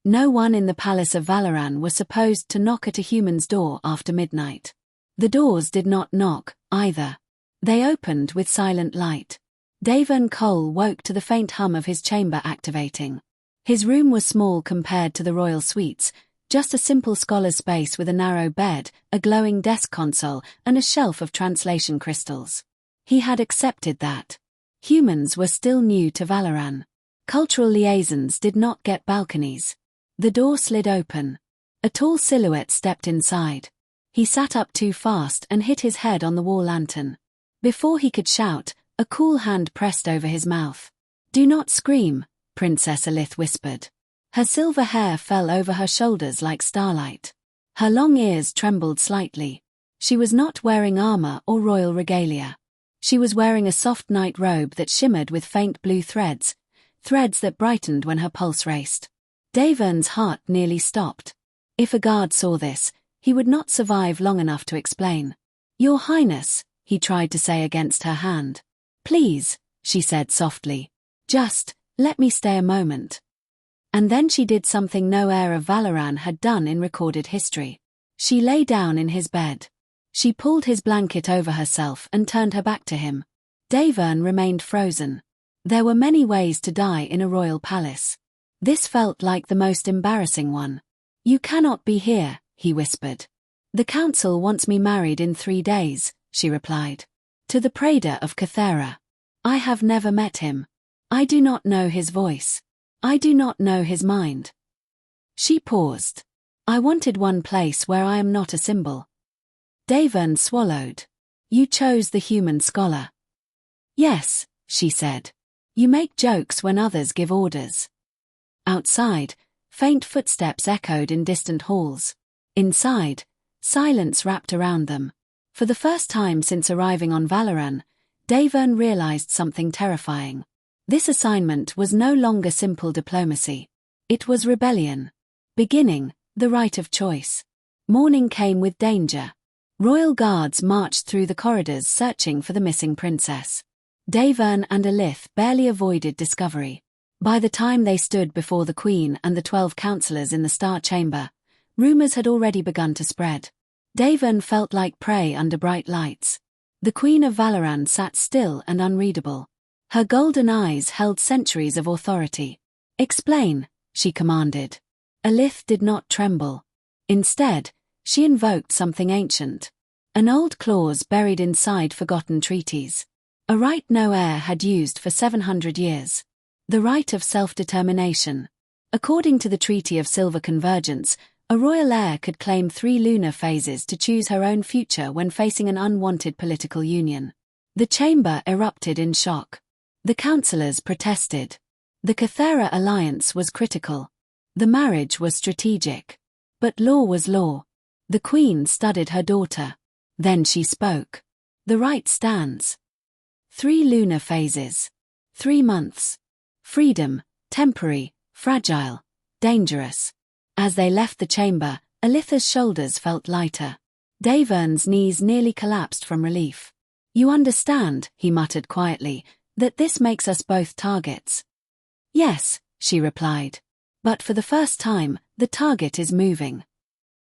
No one in the palace of Valoran was supposed to knock at a human's door after midnight. The doors did not knock, either. They opened with silent light. Davern Cole woke to the faint hum of his chamber activating. His room was small compared to the royal suites, just a simple scholar's space with a narrow bed, a glowing desk console, and a shelf of translation crystals. He had accepted that. Humans were still new to Valoran. Cultural liaisons did not get balconies. The door slid open. A tall silhouette stepped inside. He sat up too fast and hit his head on the wall lantern. Before he could shout, a cool hand pressed over his mouth. "Do not scream," Princess Alith whispered. Her silver hair fell over her shoulders like starlight. Her long ears trembled slightly. She was not wearing armor or royal regalia. She was wearing a soft night robe that shimmered with faint blue threads that brightened when her pulse raced. Davern's heart nearly stopped. If a guard saw this, he would not survive long enough to explain. "Your Highness," he tried to say against her hand. "Please," she said softly. "Just, let me stay a moment." And then she did something no heir of Valoran had done in recorded history. She lay down in his bed. She pulled his blanket over herself and turned her back to him. Davern remained frozen. There were many ways to die in a royal palace. This felt like the most embarrassing one. "You cannot be here," he whispered. "The council wants me married in 3 days," she replied. "To the Praetor of Cathera. I have never met him. I do not know his voice. I do not know his mind." She paused. "I wanted one place where I am not a symbol." Davern swallowed. "You chose the human scholar." "Yes," she said. "You make jokes when others give orders." Outside, faint footsteps echoed in distant halls. Inside, silence wrapped around them. For the first time since arriving on Valoran, Davern realized something terrifying. This assignment was no longer simple diplomacy. It was rebellion. Beginning, the right of choice. Morning came with danger. Royal guards marched through the corridors searching for the missing princess. Davern and Alith barely avoided discovery. By the time they stood before the Queen and the 12 counselors in the Star Chamber, rumors had already begun to spread. Davern felt like prey under bright lights. The Queen of Valoran sat still and unreadable. Her golden eyes held centuries of authority. "Explain," she commanded. Alith did not tremble. Instead, she invoked something ancient. An old clause buried inside forgotten treaties. A right no heir had used for 700 years. The right of self-determination. According to the Treaty of Silver Convergence, a royal heir could claim 3 lunar phases to choose her own future when facing an unwanted political union. The chamber erupted in shock. The councillors protested. The Cathera alliance was critical. The marriage was strategic. But law was law. The Queen studied her daughter. Then she spoke. "The right stands. 3 lunar phases. 3 months. Freedom, temporary, fragile, dangerous." As they left the chamber, Alith's shoulders felt lighter. Davern's knees nearly collapsed from relief. "You understand," he muttered quietly, "that this makes us both targets." "Yes," she replied. "But for the first time, the target is moving."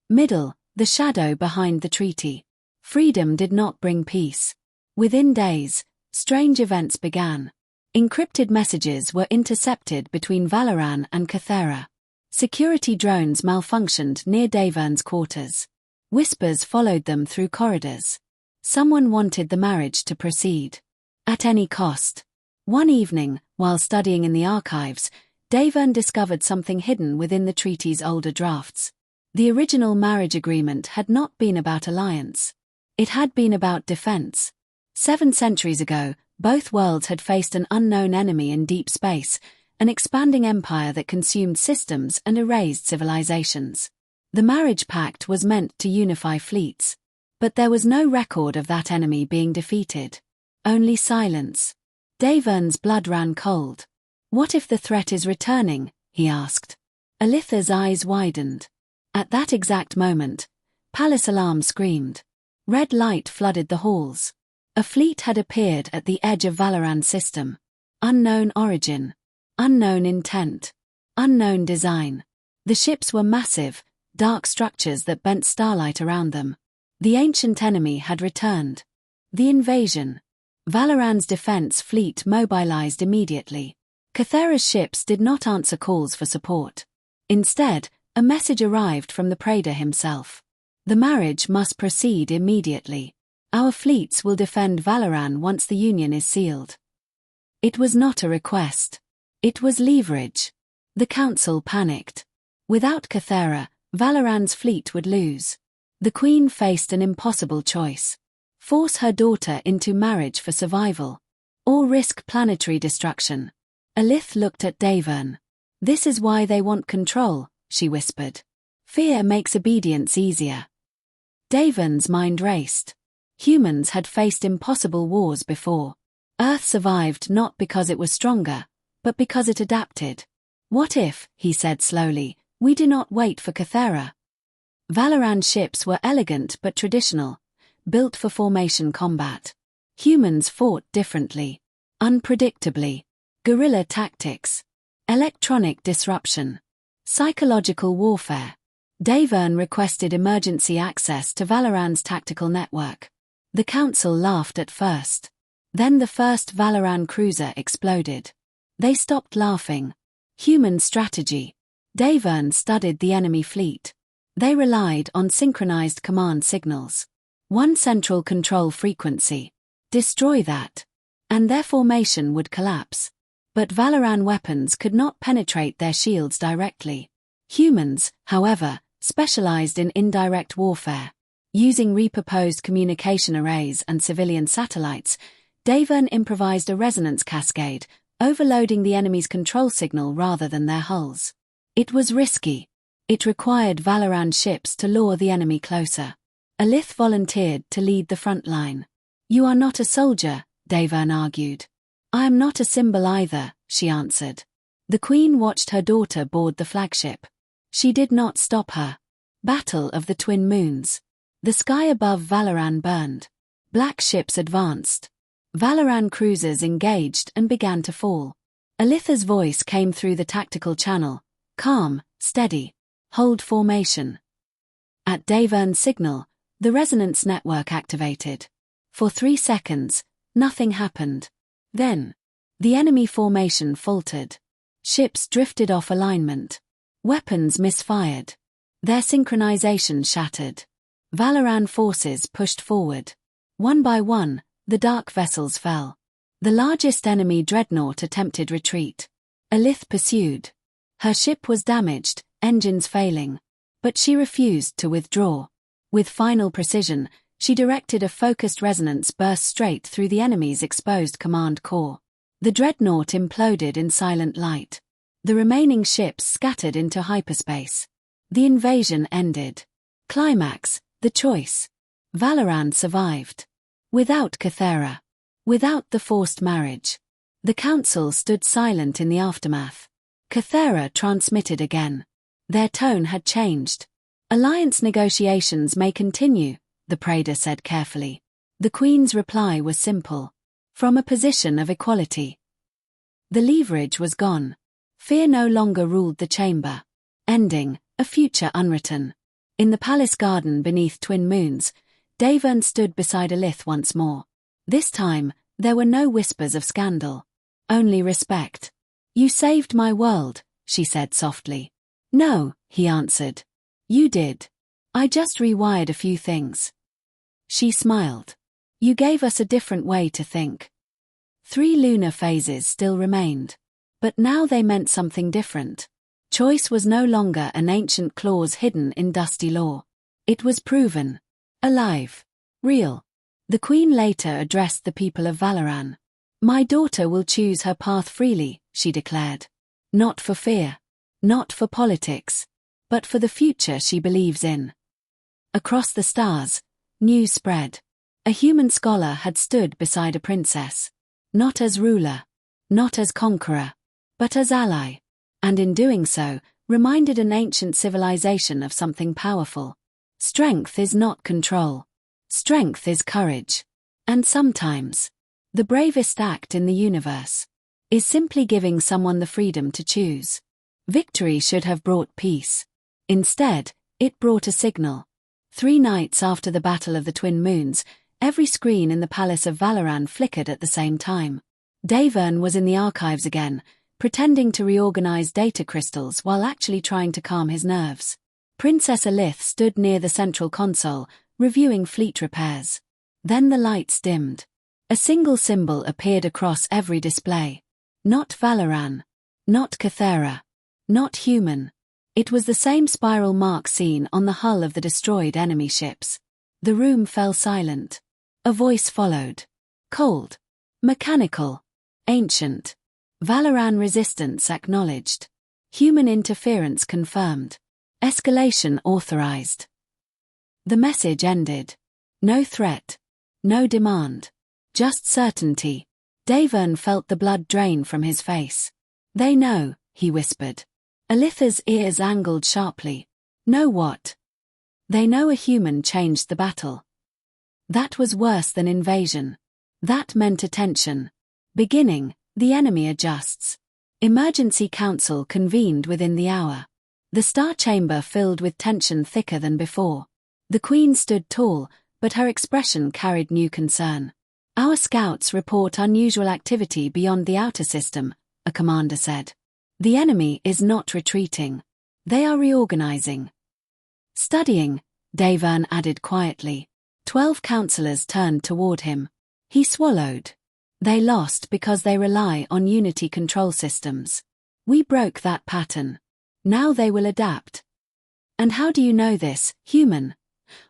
Middle, the shadow behind the treaty. Freedom did not bring peace. Within days, strange events began. Encrypted messages were intercepted between Valoran and Cathera. Security drones malfunctioned near Davern's quarters. Whispers followed them through corridors. Someone wanted the marriage to proceed. At any cost. One evening, while studying in the archives, Davern discovered something hidden within the treaty's older drafts. The original marriage agreement had not been about alliance. It had been about defense. 7 centuries ago, both worlds had faced an unknown enemy in deep space, an expanding empire that consumed systems and erased civilizations. The marriage pact was meant to unify fleets. But there was no record of that enemy being defeated. Only silence. Davern's blood ran cold. "What if the threat is returning?" he asked. Alith's eyes widened. At that exact moment, palace alarm screamed. Red light flooded the halls. A fleet had appeared at the edge of Valoran's system. Unknown origin. Unknown intent. Unknown design. The ships were massive, dark structures that bent starlight around them. The ancient enemy had returned. The invasion. Valoran's defense fleet mobilized immediately. Cathera's ships did not answer calls for support. Instead, a message arrived from the Praetor himself. The marriage must proceed immediately. Our fleets will defend Valoran once the union is sealed. It was not a request. It was leverage. The council panicked. Without Cathera, Valoran's fleet would lose. The queen faced an impossible choice. Force her daughter into marriage for survival, or risk planetary destruction. Alith looked at Davern. This is why they want control, she whispered. Fear makes obedience easier. Davern's mind raced. Humans had faced impossible wars before. Earth survived not because it was stronger, but because it adapted. What if, he said slowly, we do not wait for Cathera? Valoran ships were elegant but traditional, built for formation combat. Humans fought differently, unpredictably. Guerrilla tactics, electronic disruption, psychological warfare. Davern requested emergency access to Valoran's tactical network. The council laughed at first. Then the first Valoran cruiser exploded. They stopped laughing. Human strategy. Davern studied the enemy fleet. They relied on synchronized command signals. One central control frequency. Destroy that. And their formation would collapse. But Valoran weapons could not penetrate their shields directly. Humans, however, specialized in indirect warfare. Using repurposed communication arrays and civilian satellites, Davern improvised a resonance cascade, overloading the enemy's control signal rather than their hulls. It was risky. It required Valoran ships to lure the enemy closer. Alith volunteered to lead the front line. You are not a soldier, Davern argued. I am not a symbol either, she answered. The queen watched her daughter board the flagship. She did not stop her. Battle of the Twin Moons. The sky above Valoran burned. Black ships advanced. Valoran cruisers engaged and began to fall. Alitha's voice came through the tactical channel. Calm, steady. Hold formation. At Davern's signal, the resonance network activated. For 3 seconds, nothing happened. Then, the enemy formation faltered. Ships drifted off alignment. Weapons misfired. Their synchronization shattered. Valoran forces pushed forward. One by one, the dark vessels fell. The largest enemy dreadnought attempted retreat. Alith pursued. Her ship was damaged, engines failing. But she refused to withdraw. With final precision, she directed a focused resonance burst straight through the enemy's exposed command core. The dreadnought imploded in silent light. The remaining ships scattered into hyperspace. The invasion ended. Climax, the choice. Valoran survived. Without Cathera. Without the forced marriage. The council stood silent in the aftermath. Cathera transmitted again. Their tone had changed. Alliance negotiations may continue, the Praetor said carefully. The Queen's reply was simple. From a position of equality. The leverage was gone. Fear no longer ruled the chamber. Ending, a future unwritten. In the palace garden beneath Twin Moons, Davern stood beside Alith once more. This time, there were no whispers of scandal. Only respect. You saved my world, she said softly. No, he answered. You did. I just rewired a few things. She smiled. You gave us a different way to think. 3 lunar phases still remained. But now they meant something different. Choice was no longer an ancient clause hidden in dusty lore. It was proven. Alive. Real. The Queen later addressed the people of Valoran. My daughter will choose her path freely, she declared. Not for fear. Not for politics. But for the future she believes in. Across the stars, news spread. A human scholar had stood beside a princess. Not as ruler. Not as conqueror. But as ally. And in doing so, reminded an ancient civilization of something powerful. Strength is not control. Strength is courage. And sometimes, the bravest act in the universe is simply giving someone the freedom to choose. Victory should have brought peace. Instead, it brought a signal. 3 nights after the Battle of the Twin Moons, every screen in the Palace of Valoran flickered at the same time. Davern was in the archives again, pretending to reorganize data crystals while actually trying to calm his nerves. Princess Alith stood near the central console, reviewing fleet repairs. Then the lights dimmed. A single symbol appeared across every display. Not Valoran. Not Cathera. Not human. It was the same spiral mark seen on the hull of the destroyed enemy ships. The room fell silent. A voice followed. Cold. Mechanical. Ancient. Valoran resistance acknowledged. Human interference confirmed. Escalation authorized. The message ended. No threat. No demand. Just certainty. Davern felt the blood drain from his face. They know, he whispered. Alitha's ears angled sharply. Know what? They know a human changed the battle. That was worse than invasion. That meant attention. Beginning, the enemy adjusts. Emergency council convened within the hour. The star chamber filled with tension thicker than before. The Queen stood tall, but her expression carried new concern. Our scouts report unusual activity beyond the outer system, a commander said. The enemy is not retreating. They are reorganizing. Studying, Davern added quietly. 12 counselors turned toward him. He swallowed. They lost because they rely on unity control systems. We broke that pattern. Now they will adapt. And how do you know this, human?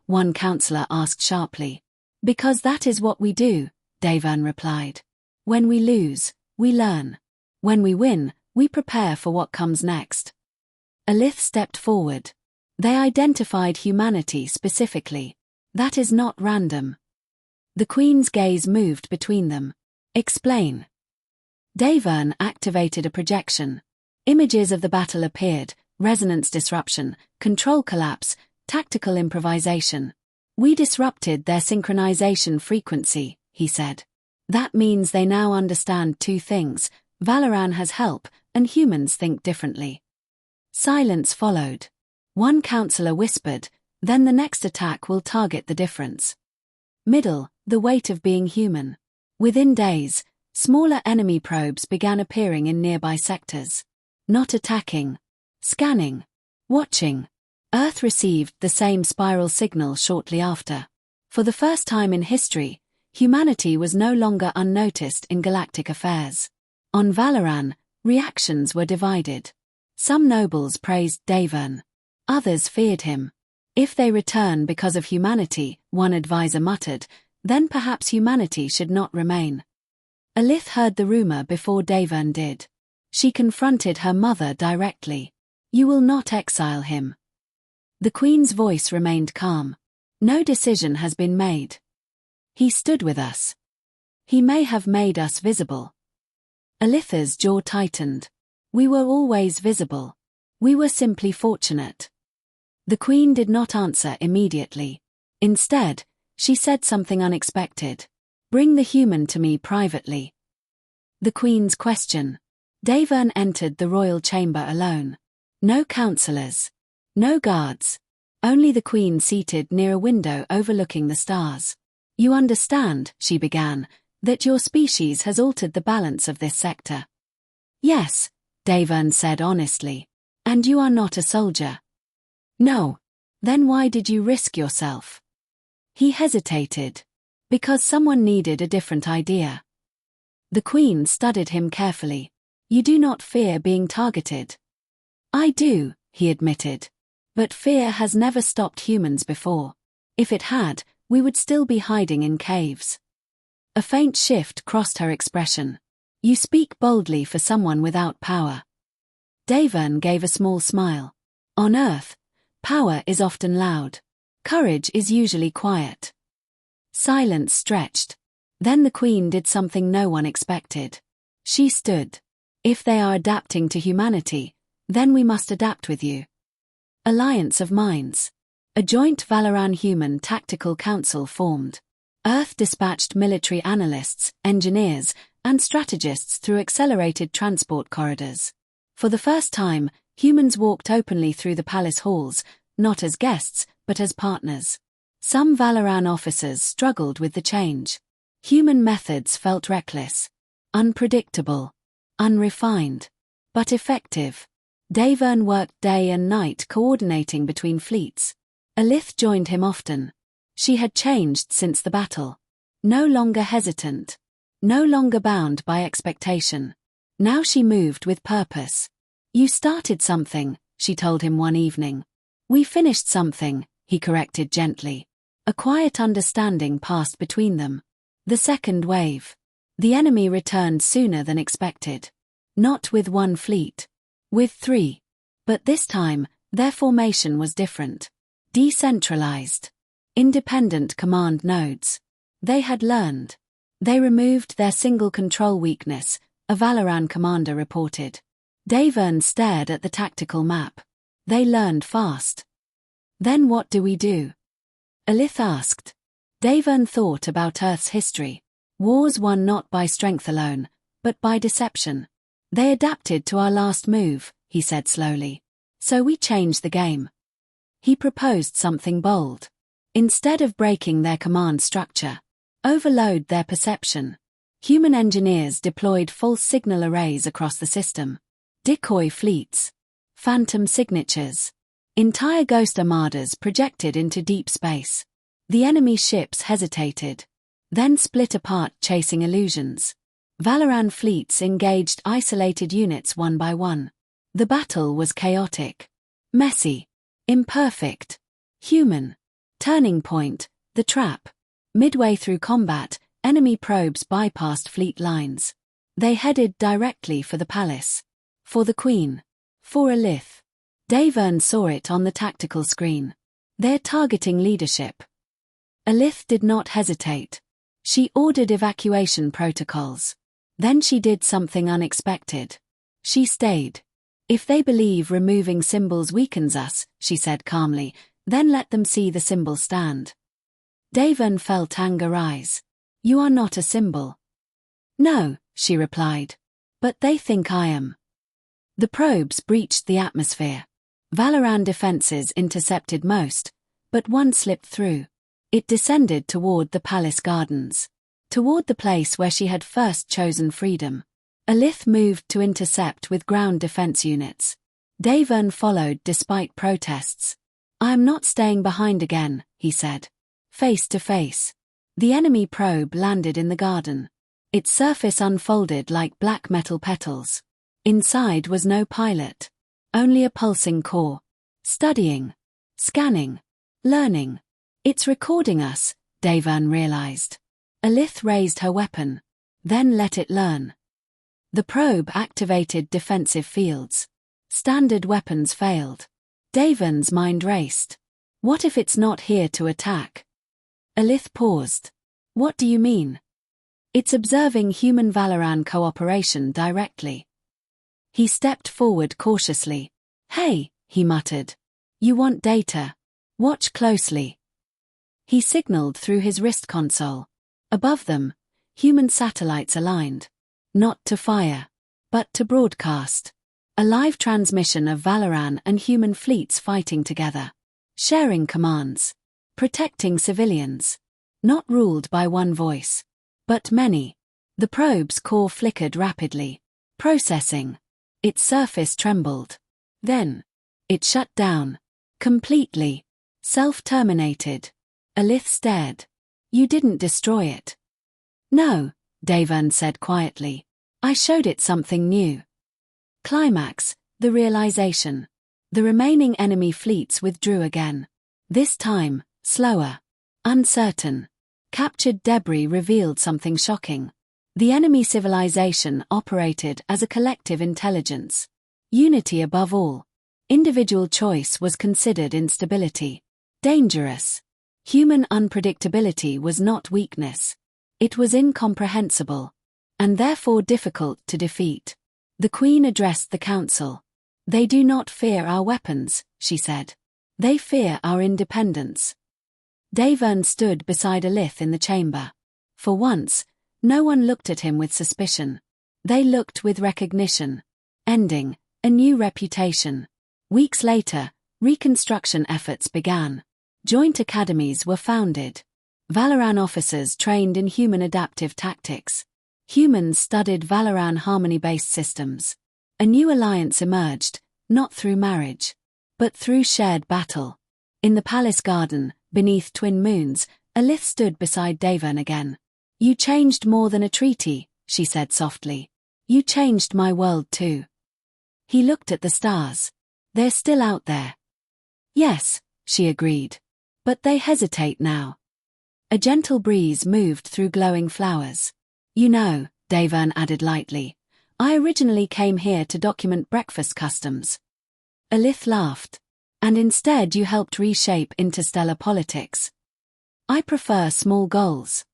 One counselor asked sharply. Because that is what we do, Davern replied. When we lose, we learn. When we win, we prepare for what comes next. Alith stepped forward. They identified humanity specifically. That is not random. The Queen's gaze moved between them. Explain. Davern activated a projection. Images of the battle appeared, resonance disruption, control collapse, tactical improvisation. We disrupted their synchronization frequency, he said. That means they now understand 2 things. Valoran has help, and humans think differently. Silence followed. One counselor whispered, then the next attack will target the difference. Middle, the weight of being human. Within days, smaller enemy probes began appearing in nearby sectors. Not attacking. Scanning. Watching. Earth received the same spiral signal shortly after. For the first time in history, humanity was no longer unnoticed in galactic affairs. On Valoran, reactions were divided. Some nobles praised Davern. Others feared him. If they return because of humanity, one advisor muttered, then perhaps humanity should not remain. Alith heard the rumor before Davern did. She confronted her mother directly. You will not exile him. The Queen's voice remained calm. No decision has been made. He stood with us. He may have made us visible. Alitha's jaw tightened. We were always visible. We were simply fortunate. The Queen did not answer immediately. Instead, she said something unexpected. Bring the human to me privately. The Queen's question. Davern entered the royal chamber alone. No counselors. No guards. Only the Queen seated near a window overlooking the stars. You understand, she began, that your species has altered the balance of this sector. Yes, Davern said honestly. And you are not a soldier. No. Then why did you risk yourself? He hesitated. Because someone needed a different idea. The Queen studied him carefully. You do not fear being targeted. I do, he admitted. But fear has never stopped humans before. If it had, we would still be hiding in caves. A faint shift crossed her expression. You speak boldly for someone without power. Davern gave a small smile. On Earth, power is often loud. Courage is usually quiet. Silence stretched. Then the Queen did something no one expected. She stood. If they are adapting to humanity, then we must adapt with you. Alliance of Minds. A joint Valoran-Human Tactical Council formed. Earth dispatched military analysts, engineers, and strategists through accelerated transport corridors. For the first time, Humans walked openly through the palace halls, not as guests, but as partners. Some Valoran officers struggled with the change. Human methods felt reckless, unpredictable, unrefined, but effective. Davern worked day and night coordinating between fleets. Alith joined him often. She had changed since the battle. No longer hesitant. No longer bound by expectation. Now she moved with purpose. "You started something," she told him one evening. "We finished something," he corrected gently. A quiet understanding passed between them. The second wave. The enemy returned sooner than expected. Not with one fleet. With 3. But this time, their formation was different. Decentralized. Independent command nodes. They had learned. They removed their single control weakness, a Valoran commander reported. Davern stared at the tactical map. They learned fast. "Then what do we do?" Alith asked. Davern thought about Earth's history. Wars won not by strength alone, but by deception. "They adapted to our last move," he said slowly. "So we changed the game." He proposed something bold. Instead of breaking their command structure, overload their perception. Human engineers deployed false signal arrays across the system. Decoy fleets. Phantom signatures. Entire ghost armadas projected into deep space. The enemy ships hesitated. Then split apart chasing illusions. Valoran fleets engaged isolated units one by one. The battle was chaotic. Messy. Imperfect. Human. Turning point, the trap. Midway through combat, enemy probes bypassed fleet lines. They headed directly for the palace. For the Queen. For Alith. Davern saw it on the tactical screen. They're targeting leadership. Alith did not hesitate. She ordered evacuation protocols. Then she did something unexpected. She stayed. "If they believe removing symbols weakens us," she said calmly, "then let them see the symbol stand." Davern felt anger rise. "You are not a symbol." "No," she replied. "But they think I am." The probes breached the atmosphere. Valoran defenses intercepted most, but one slipped through. It descended toward the palace gardens. Toward the place where she had first chosen freedom. Alith moved to intercept with ground defense units. Davern followed despite protests. "I am not staying behind again," he said. Face to face. The enemy probe landed in the garden. Its surface unfolded like black metal petals. Inside was no pilot. Only a pulsing core. Studying. Scanning. Learning. "It's recording us," Davern realized. Alith raised her weapon. Then let it learn. The probe activated defensive fields. Standard weapons failed. Davern's mind raced. What if it's not here to attack? Alith paused. "What do you mean?" "It's observing human Valoran cooperation directly." He stepped forward cautiously. "Hey," he muttered. "You want data? Watch closely." He signaled through his wrist console. Above them, human satellites aligned. Not to fire, but to broadcast. A live transmission of Valoran and human fleets fighting together. Sharing commands. Protecting civilians. Not ruled by one voice, but many. The probe's core flickered rapidly. Processing. Its surface trembled. Then, it shut down. Completely. Self-terminated. Alith stared. "You didn't destroy it." "No," Davern said quietly. "I showed it something new." Climax, the realization. The remaining enemy fleets withdrew again. This time, slower. Uncertain. Captured debris revealed something shocking. The enemy civilization operated as a collective intelligence. Unity above all. Individual choice was considered instability. Dangerous. Human unpredictability was not weakness. It was incomprehensible. And therefore difficult to defeat. The Queen addressed the council. "They do not fear our weapons," she said. "They fear our independence." Davern stood beside Alith in the chamber. For once, no one looked at him with suspicion. They looked with recognition. Ending, A new reputation. Weeks later, reconstruction efforts began. Joint academies were founded. Valoran officers trained in human adaptive tactics. Humans studied Valoran harmony-based systems. A new alliance emerged, not through marriage, but through shared battle. In the palace garden, beneath twin moons, Alith stood beside Davern again. "You changed more than a treaty," she said softly. "You changed my world too." He looked at the stars. "They're still out there." "Yes," she agreed. "But they hesitate now." A gentle breeze moved through glowing flowers. "You know," Davern added lightly, "I originally came here to document breakfast customs." Alith laughed. "And instead you helped reshape interstellar politics." "I prefer small goals."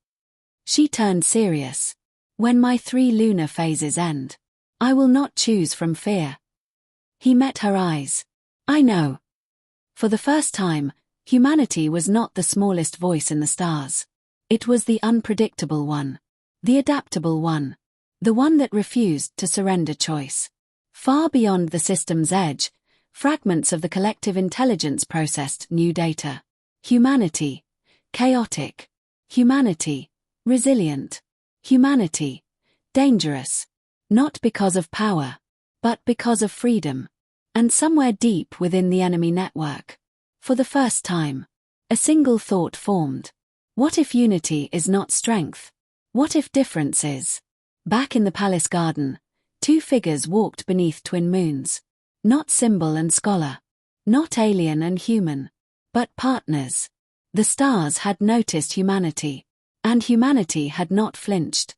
She turned serious. "When my 3 lunar phases end, I will not choose from fear." He met her eyes. "I know." For the first time, humanity was not the smallest voice in the stars. It was the unpredictable one. The adaptable one. The one that refused to surrender choice. Far beyond the system's edge, fragments of the collective intelligence processed new data. Humanity. Chaotic. Humanity. Resilient. Humanity. Dangerous. Not because of power, but because of freedom. And somewhere deep within the enemy network, for the first time, a single thought formed. What if unity is not strength? What if difference is? Back in the palace garden, 2 figures walked beneath twin moons. Not symbol and scholar. Not alien and human. But partners. The stars had noticed humanity. And humanity had not flinched.